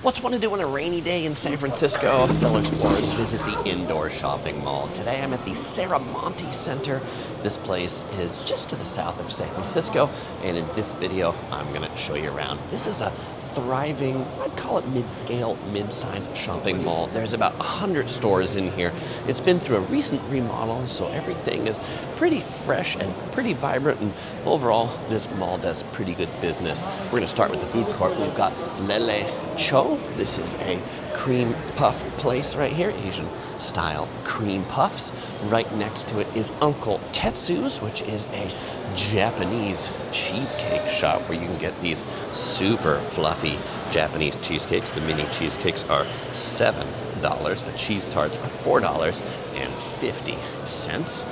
What's one to do on a rainy day in San Francisco? Fellow explorers, visit the indoor shopping mall. Today I'm at the Serramonte Center. This place is just to the south of San Francisco, and in this video I'm going to show you around. This is a thriving, I'd call it mid-scale, mid-sized shopping mall. There's about 100 stores in here. It's been through a recent remodel, so everything is pretty fresh and pretty vibrant, and overall this mall does pretty good business. We're going to start with the food court. We've got Lele Cho. This is a cream puff place right here, Asian style cream puffs. Right next to it is Uncle Tetsu's, which is a Japanese cheesecake shop where you can get these super fluffy Japanese cheesecakes. The mini cheesecakes are $7. The cheese tarts are $4.50.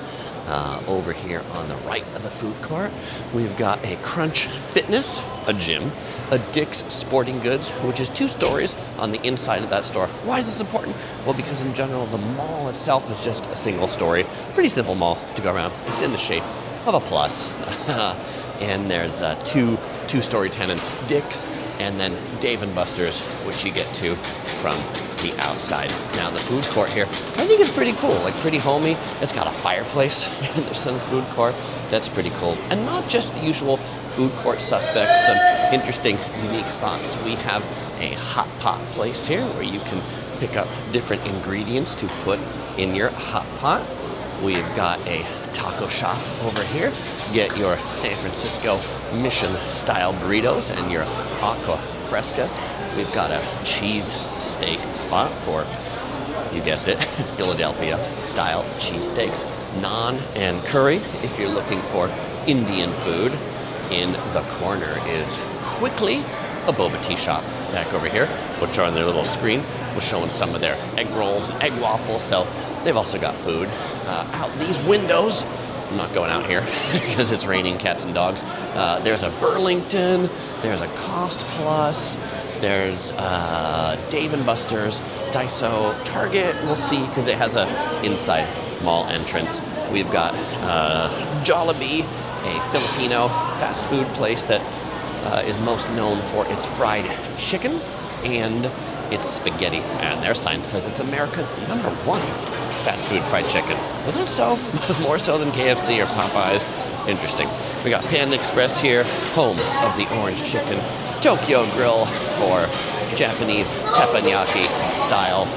Over here on the right of the food court, we've got a Crunch Fitness, a gym, a Dick's Sporting Goods, which is 2 stories on the inside of that store. Why is this important? Well, because in general, the mall itself is just a single story. Pretty simple mall to go around. It's in the shape of a plus. And there's two-story tenants, Dick's, and then Dave & Buster's, which you get to from the outside. Now the food court here, I think is pretty cool, like pretty homey. It's got a fireplace in the center food court. That's pretty cool. And not just the usual food court suspects, some interesting, unique spots. We have a hot pot place here where you can pick up different ingredients to put in your hot pot. We've got a taco shop over here. Get your San Francisco Mission style burritos and your aqua frescas. We've got a cheese steak spot for, you guessed it, Philadelphia style cheesesteaks, naan and curry. If you're looking for Indian food, in the corner is quickly a boba tea shop back over here, which are on their little screen. We're showing some of their egg rolls and egg waffles, so they've also got food. Out these windows, I'm not going out here because it's raining cats and dogs. There's a Burlington, there's a Cost Plus, there's Dave & Buster's, Daiso, Target, we'll see because it has a inside mall entrance. We've got Jollibee, a Filipino fast food place that is most known for its fried chicken and its spaghetti. And their sign says it's America's #1 fast food fried chicken. Is it so? More so than KFC or Popeyes? Interesting. We got Panda Express here, home of the orange chicken. Tokyo Grill for Japanese teppanyaki style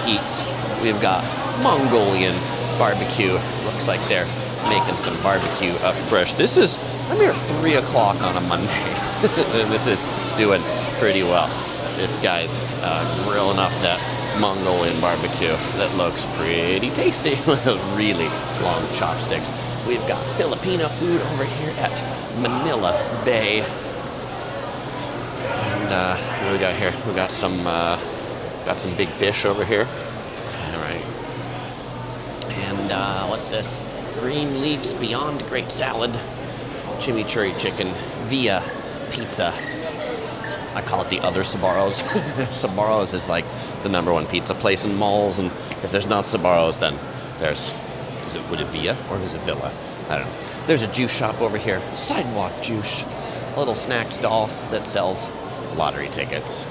eats. We've got Mongolian barbecue. Looks like they're making some barbecue up fresh. I'm here at 3 o'clock on a Monday. And this is doing pretty well. This guy's grilling up that Mongolian barbecue that looks pretty tasty with those really long chopsticks. We've got Filipino food over here at Manila Bay. And what do we got here? We got some big fish over here. All right. And what's this? Green Leafs Beyond Great Salad, chimichurri chicken via pizza. I call it the other Sbarro's. Sbarro's is like the #1 pizza place in malls, and if there's not Sbarro's, then would it Via or is it Villa? I don't know. There's a juice shop over here, Sidewalk Juice, a little snack stall that sells lottery tickets.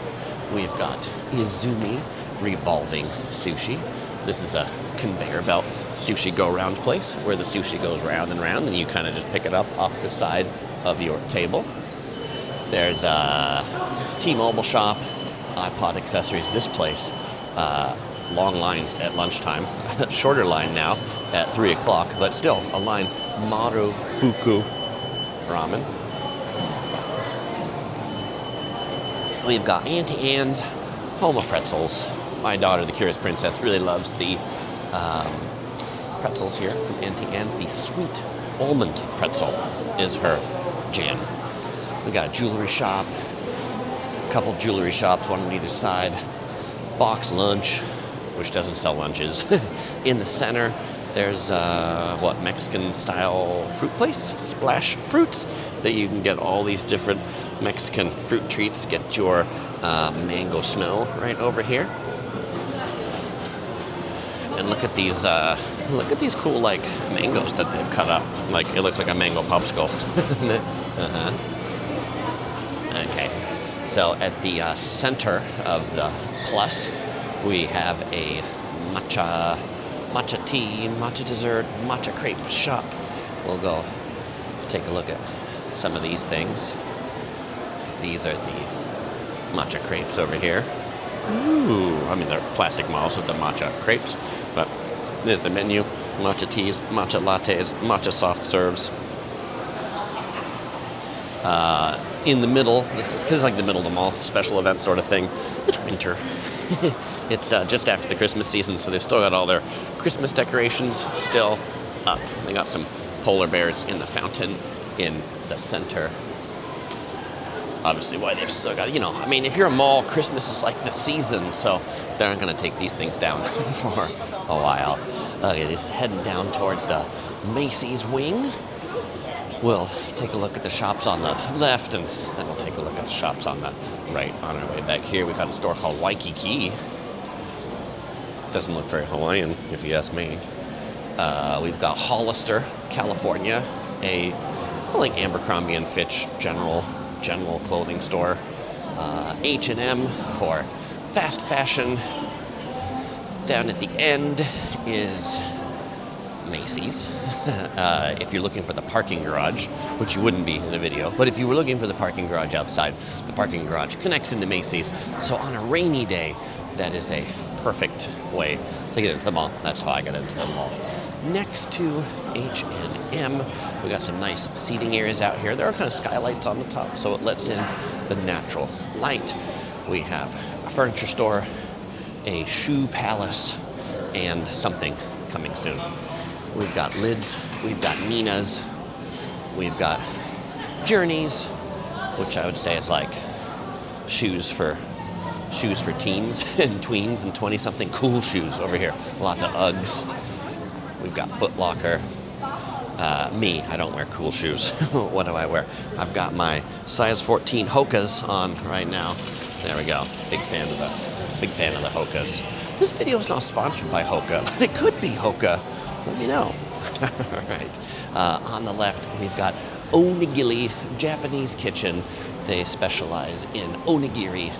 We've got Izumi Revolving Sushi. This is a conveyor belt sushi go-round place where the sushi goes round and round, and you kind of just pick it up off the side of your table. There's a T-Mobile shop, iPod accessories. This place, long lines at lunchtime, shorter line now at 3 o'clock, but still a line. Marufuku Ramen. We've got Auntie Anne's, home of pretzels. My daughter, the Curious Princess, really loves the pretzels here from Auntie Anne's. The sweet almond pretzel is her jam. We got a jewelry shop, a couple jewelry shops, one on either side. Box Lunch, which doesn't sell lunches. In the center, there's Mexican-style fruit place, Splash Fruits, that you can get all these different Mexican fruit treats. Get your mango snow right over here. And look at these cool like mangoes that they've cut up. Like it looks like a mango popsicle. Okay. So at the center of the plus, we have a matcha tea, matcha dessert, matcha crepe shop. We'll go take a look at some of these things. These are the matcha crepes over here. Ooh, I mean, they're plastic models of the matcha crepes, but there's the menu. Matcha teas, matcha lattes, matcha soft serves. In the middle, this is like the middle of the mall, special event sort of thing. It's winter. It's just after the Christmas season, so they've still got all their Christmas decorations still up. They got some polar bears in the fountain in the center. Obviously, why they've still got, I mean, if you're a mall, Christmas is like the season, so they're not going to take these things down for a while. Okay, this is heading down towards the Macy's wing. We'll take a look at the shops on the left, and then we'll take a look at the shops on the right. On our way back here, we got a store called Waikiki. Doesn't look very Hawaiian, if you ask me. We've got Hollister, California, like Abercrombie and Fitch general clothing store. H&M for fast fashion. Down at the end is Macy's. If you're looking for the parking garage, which you wouldn't be in the video, but if you were looking for the parking garage outside, the parking garage connects into Macy's. So on a rainy day, that is a perfect way to get into the mall. That's how I got into the mall. Next to H&M, we got some nice seating areas out here. There are kind of skylights on the top, so it lets in the natural light. We have a furniture store, a shoe palace, and something coming soon. We've got Lids, we've got Nina's, we've got Journeys, which I would say is like shoes for teens and tweens and 20-something. Cool shoes over here. Lots of Uggs. We've got Foot Locker. Me, I don't wear cool shoes. What do I wear? I've got my size 14 Hokas on right now. There we go. Big fan of the Hokas. This video is not sponsored by Hoka, but it could be Hoka. Let me know. All right. On the left, we've got Onigiri Japanese Kitchen. They specialize in onigiri,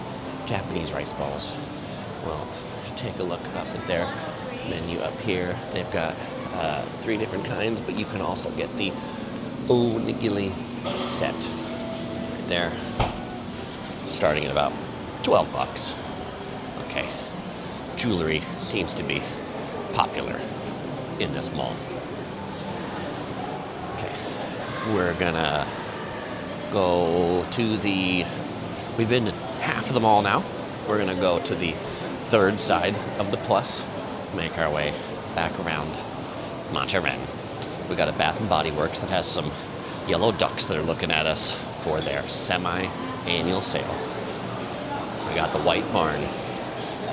Japanese rice balls. Well, take a look up at their menu up here. They've got 3 different kinds, but you can also get the onigiri set right there, starting at about $12. Okay. Jewelry seems to be popular in this mall. Okay, we're gonna go to we've been to half of the mall now. We're gonna go to the third side of the plus, make our way back around Montreal. We got a Bath and Body Works that has some yellow ducks that are looking at us for their semi-annual sale. We got the White Barn,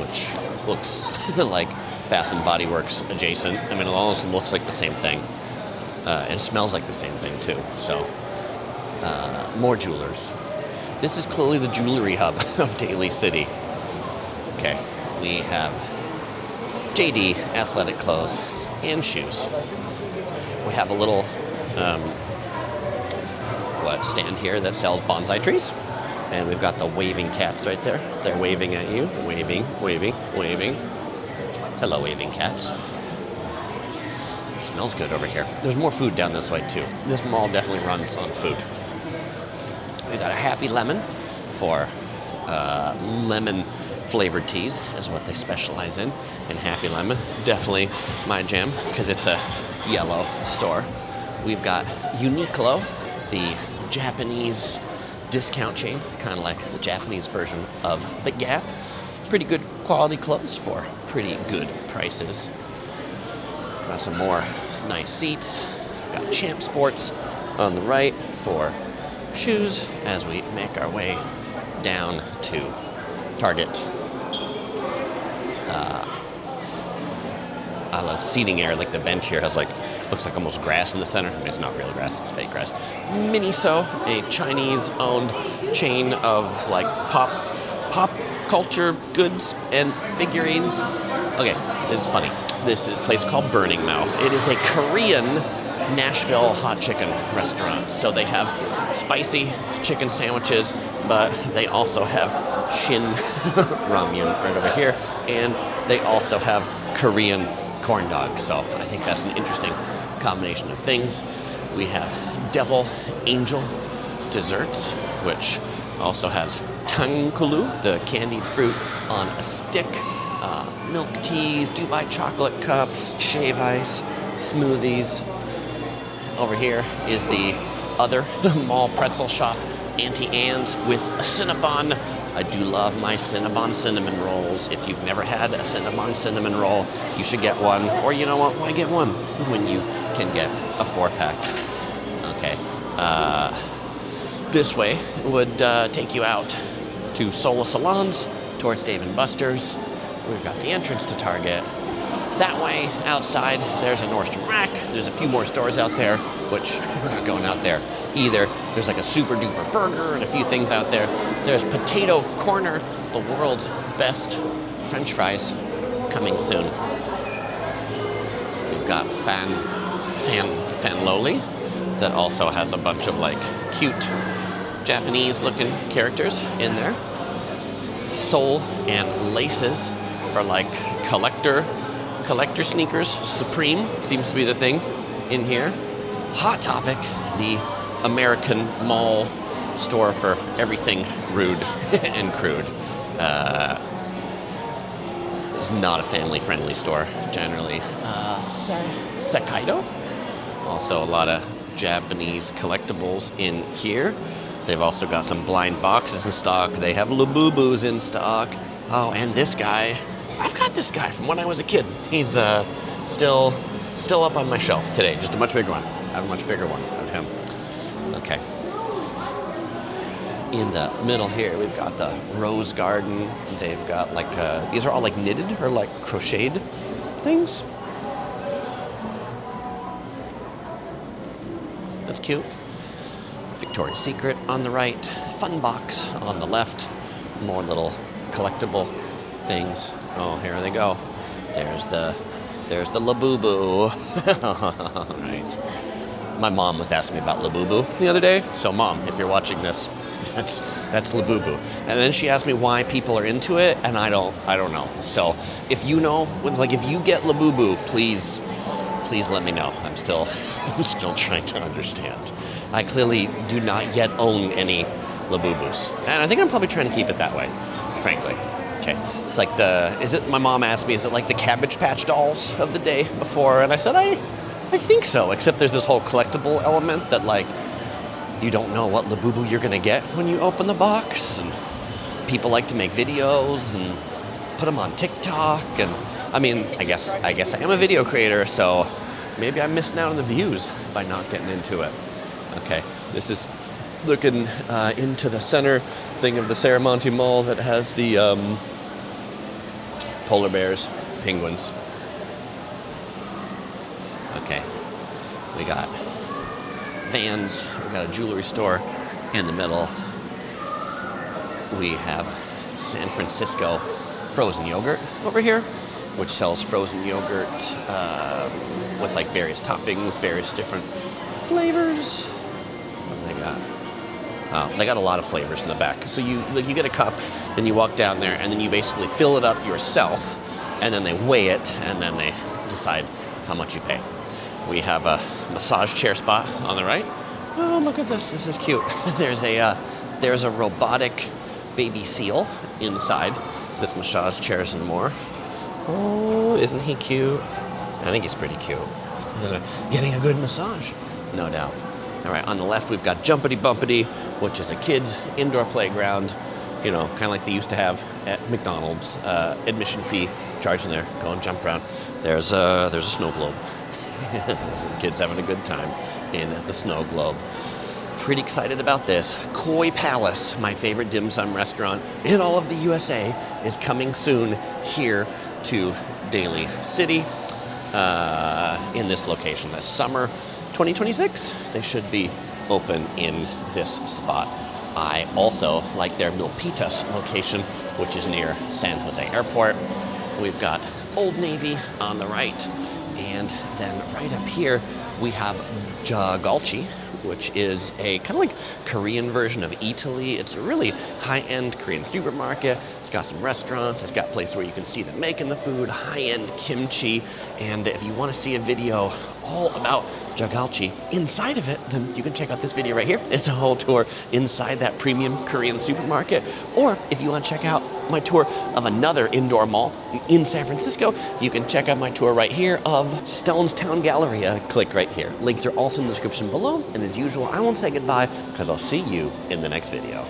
which looks like Bath and Body Works adjacent. I mean, it almost looks like the same thing. It smells like the same thing too. So, more jewelers. This is clearly the jewelry hub of Daly City. Okay, we have JD athletic clothes and shoes. We have a little stand here that sells bonsai trees. And we've got the waving cats right there. They're waving at you. Waving, waving, waving. Hello, waving cats. It smells good over here. There's more food down this way, too. This mall definitely runs on food. We've got a Happy Lemon for lemon-flavored teas is what they specialize in. And Happy Lemon, definitely my jam, because it's a yellow store. We've got Uniqlo, the Japanese discount chain, kind of like the Japanese version of the Gap. Pretty good quality clothes for pretty good prices. Got some more nice seats. Got Champ Sports on the right for shoes as we make our way down to Target. I love seating area, like the bench here has looks like almost grass in the center. I mean, it's not real grass, it's fake grass. Miniso, a Chinese-owned chain of like pop culture goods and figurines. Okay, this is funny. This is a place called Burning Mouth. It is a Korean Nashville hot chicken restaurant. So they have spicy chicken sandwiches but they also have Shin ramyun right over here, and they also have Korean corn dogs. So I think that's an interesting combination of things. We have Devil Angel desserts, which also has tangkulu, the candied fruit on a stick, milk teas, Dubai chocolate cups, shave ice, smoothies. Over here is the other mall pretzel shop, Auntie Anne's with a Cinnabon. I do love my Cinnabon cinnamon rolls. If you've never had a Cinnabon cinnamon roll, you should get one. Or you know what, why get one when you can get a 4-pack? Okay. This way would take you out to Sola Salons, towards Dave & Buster's. We've got the entrance to Target. That way, outside, there's a Nordstrom Rack. There's a few more stores out there, which we're not going out there either. There's like a super duper burger and a few things out there. There's Potato Corner, the world's best French fries, coming soon. We've got Fanloli, that also has a bunch of like cute Japanese looking characters in there. Sole and laces for like collector sneakers. Supreme seems to be the thing in here. Hot Topic, the American mall store for everything rude and crude. It's not a family-friendly store generally. Sekaido, also a lot of Japanese collectibles in here. They've also got some blind boxes in stock. They have Labubus in stock. Oh, and this guy, I've got this guy from when I was a kid. He's still up on my shelf today, just a much bigger one. I have a much bigger one of him. Okay. In the middle here, we've got the Rose Garden. They've got like, these are all like knitted or like crocheted things. That's cute. Victoria's Secret on the right, Fun Box on the left, more little collectible things. Oh, here they go. There's the Labubu. Right. My mom was asking me about Labubu the other day. So Mom, if you're watching this, that's Labubu. And then she asked me why people are into it, and I don't know. So if you know, like if you get Labubu, please let me know. I'm still trying to understand. I clearly do not yet own any Labubus. And I think I'm probably trying to keep it that way, frankly. Okay. It's like my mom asked me, is it like the Cabbage Patch dolls of the day before? And I said, I think so, except there's this whole collectible element that like, you don't know what Labubu you're gonna get when you open the box. And people like to make videos and put them on TikTok. And I mean, I guess I am a video creator, so maybe I'm missing out on the views by not getting into it. Okay, this is looking into the center thing of the Serramonte Mall that has the polar bears, penguins. Okay, we got Vans, we got a jewelry store in the middle. We have San Francisco frozen yogurt over here, which sells frozen yogurt with like various toppings, various different flavors. What do they got? Oh, they got a lot of flavors in the back. So you get a cup, and you walk down there, and then you basically fill it up yourself, and then they weigh it, and then they decide how much you pay. We have a massage chair spot on the right. Oh, look at this. This is cute. There's a robotic baby seal inside this massage chairs and more. Oh, isn't he cute? I think he's pretty cute. Getting a good massage, no doubt. All right, on the left, we've got Jumpity Bumpity, which is a kid's indoor playground, you know, kind of like they used to have at McDonald's. Admission fee, charge in there, go and jump around. There's a snow globe. Some kids having a good time in the snow globe. Pretty excited about this. Koi Palace, my favorite dim sum restaurant in all of the USA, is coming soon here to Daly City in this location. This summer 2026, they should be open in this spot. I also like their Milpitas location, which is near San Jose Airport. We've got Old Navy on the right, and then right up here we have Jagalchi, which is a kind of like Korean version of Italy. It's a really high-end Korean supermarket. It's got some restaurants. It's got places where you can see them making the food, high-end kimchi. And if you want to see a video all about Jagalchi inside of it, then you can check out this video right here. It's a whole tour inside that premium Korean supermarket. Or if you want to check out my tour of another indoor mall in San Francisco, you can check out my tour right here of Stonestown Galleria. Click right here. Links are also in the description below. And as usual, I won't say goodbye because I'll see you in the next video.